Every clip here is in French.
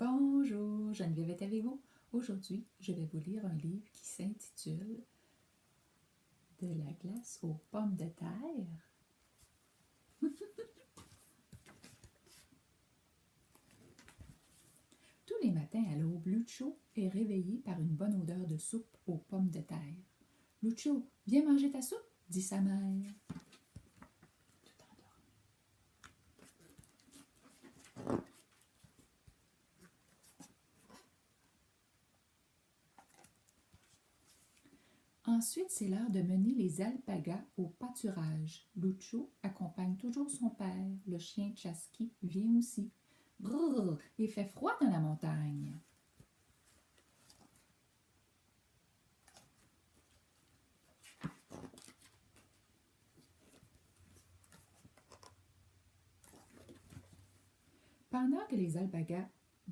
Bonjour, Geneviève est avec vous. Aujourd'hui, je vais vous lire un livre qui s'intitule De la glace aux pommes de terre. Tous les matins à l'aube, Lucho est réveillé par une bonne odeur de soupe aux pommes de terre. Lucho, viens manger ta soupe, dit sa mère. Tout endormi. Ensuite, c'est l'heure de mener les alpagas au pâturage. Lucho accompagne toujours son père. Le chien Chaski vient aussi. Brrr, il fait froid dans la montagne. Pendant que les alpagas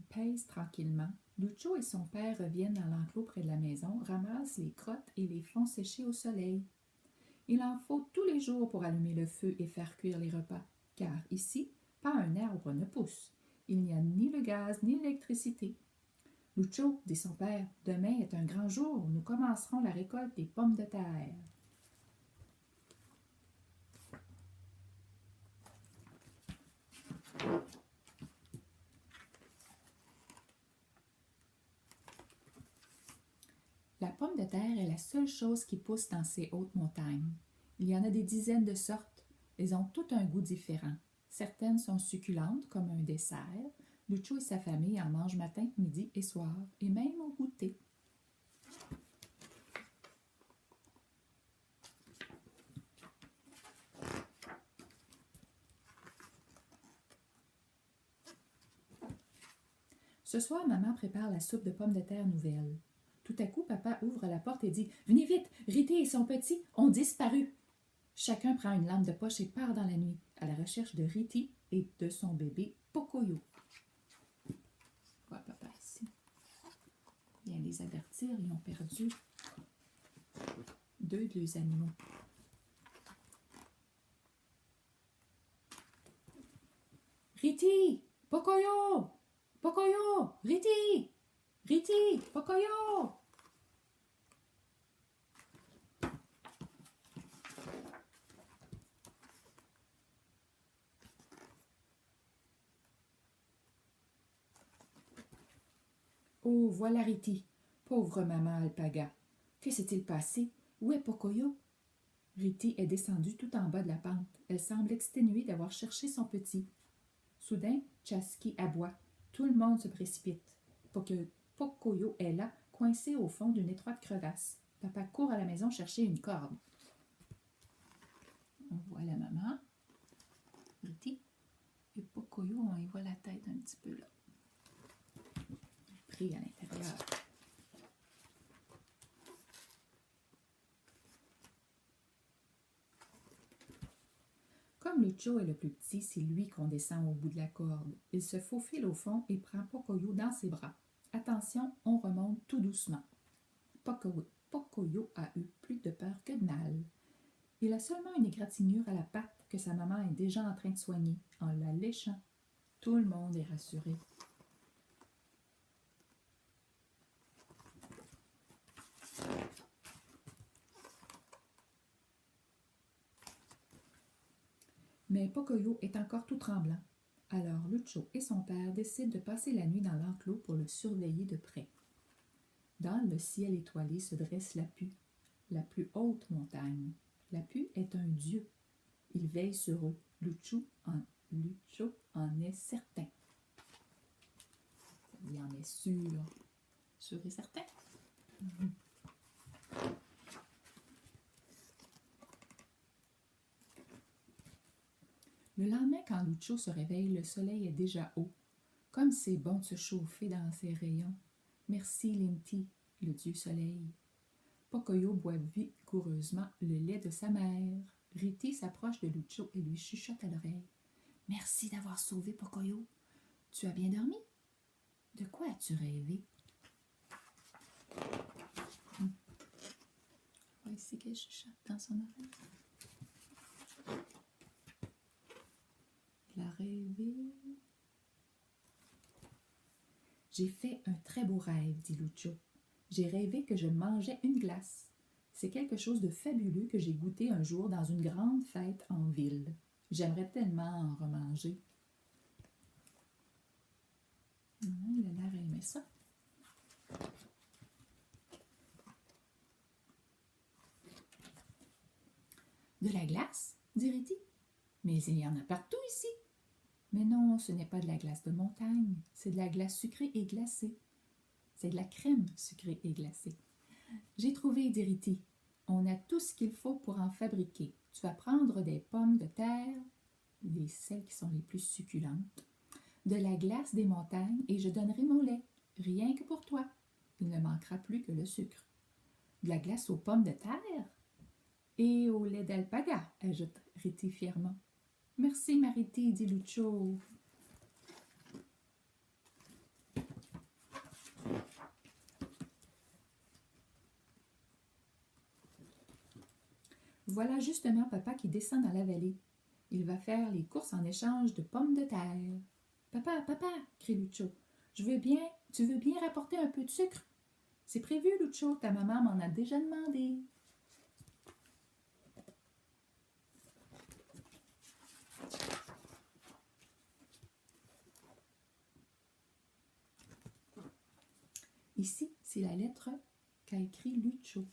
pèsent tranquillement, Lucho et son père reviennent dans l'enclos près de la maison, ramassent les crottes et les font sécher au soleil. Il en faut tous les jours pour allumer le feu et faire cuire les repas, car ici, pas un arbre ne pousse. Il n'y a ni le gaz ni l'électricité. Lucho, dit son père, demain est un grand jour, nous commencerons la récolte des pommes de terre. La pomme de terre est la seule chose qui pousse dans ces hautes montagnes. Il y en a des dizaines de sortes. Elles ont toutes un goût différent. Certaines sont succulentes, comme un dessert. Lucho et sa famille en mangent matin, midi et soir, et même au goûter. Ce soir, maman prépare la soupe de pommes de terre nouvelle. Tout à coup, papa ouvre la porte et dit « Venez vite, Rité et son petit ont disparu !» Chacun prend une lampe de poche et part dans la nuit, à la recherche de Riti et de son bébé Pocoyo. Voilà papa ici. Viens les avertir, ils ont perdu 2 de leurs animaux. Riti! Pocoyo! Pocoyo! Riti! Riti! Pocoyo! Oh, voilà Riti. Pauvre maman alpaga. Que s'est-il passé? Où est Pocoyo? Riti est descendue tout en bas de la pente. Elle semble exténuée d'avoir cherché son petit. Soudain, Chaski aboie. Tout le monde se précipite. Pocoyo est là, coincé au fond d'une étroite crevasse. Papa court à la maison chercher une corde. On voit la maman, Riti, et Pocoyo, on y voit la tête un petit peu là. Pris à l'intérieur. Comme Lucho est le plus petit, c'est lui qu'on descend au bout de la corde. Il se faufile au fond et prend Pocoyo dans ses bras. Attention, on remonte tout doucement. Pocoyo a eu plus de peur que de mal. Il a seulement une égratignure à la patte que sa maman est déjà en train de soigner en la léchant. Tout le monde est rassuré. Mais Pocoyo est encore tout tremblant. Alors Lucho et son père décident de passer la nuit dans l'enclos pour le surveiller de près. Dans le ciel étoilé se dresse l'Apu, la plus haute montagne. L'Apu est un dieu. Il veille sur eux. Lucho en est certain. Il en est sûr. Sûr et certain. Le lendemain, quand Lucho se réveille, le soleil est déjà haut. Comme c'est bon de se chauffer dans ses rayons. Merci, Linti, le dieu soleil. Pocoyo boit vigoureusement le lait de sa mère. Riti s'approche de Lucho et lui chuchote à l'oreille. Merci d'avoir sauvé Pocoyo. Tu as bien dormi? De quoi as-tu rêvé? On va ici qu'elle chuchote dans son oreille. Il a rêvé. J'ai fait un très beau rêve, dit Lucio. J'ai rêvé que je mangeais une glace. C'est quelque chose de fabuleux que j'ai goûté un jour dans une grande fête en ville. J'aimerais tellement en remanger. Il a l'air aimé ça. De la glace, dit Reddy. Mais il y en a partout ici. Mais non, ce n'est pas de la glace de montagne, c'est de la glace sucrée et glacée. C'est de la crème sucrée et glacée. J'ai trouvé, dit Reddy. On a tout ce qu'il faut pour en fabriquer. Tu vas prendre des pommes de terre, celles qui sont les plus succulentes, de la glace des montagnes et je donnerai mon lait, rien que pour toi. Il ne manquera plus que le sucre. De la glace aux pommes de terre et au lait d'alpaga, ajoute Reddy fièrement. Merci, Mariti, dit Lucio. Voilà justement papa qui descend dans la vallée. Il va faire les courses en échange de pommes de terre. Papa, papa, crie Lucio. Tu veux bien rapporter un peu de sucre? C'est prévu, Lucio, ta maman m'en a déjà demandé. Ici, c'est la lettre qu'a écrit Lucio.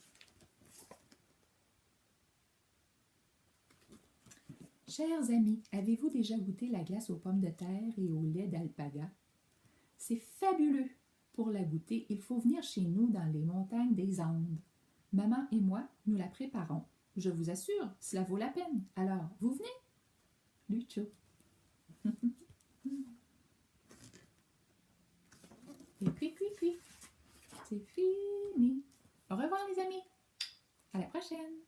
Chers amis, avez-vous déjà goûté la glace aux pommes de terre et au lait d'alpaga? C'est fabuleux! Pour la goûter, il faut venir chez nous dans les montagnes des Andes. Maman et moi, nous la préparons. Je vous assure, cela vaut la peine. Alors, vous venez? Lucio. Et puis, c'est fini. Au revoir les amis. À la prochaine.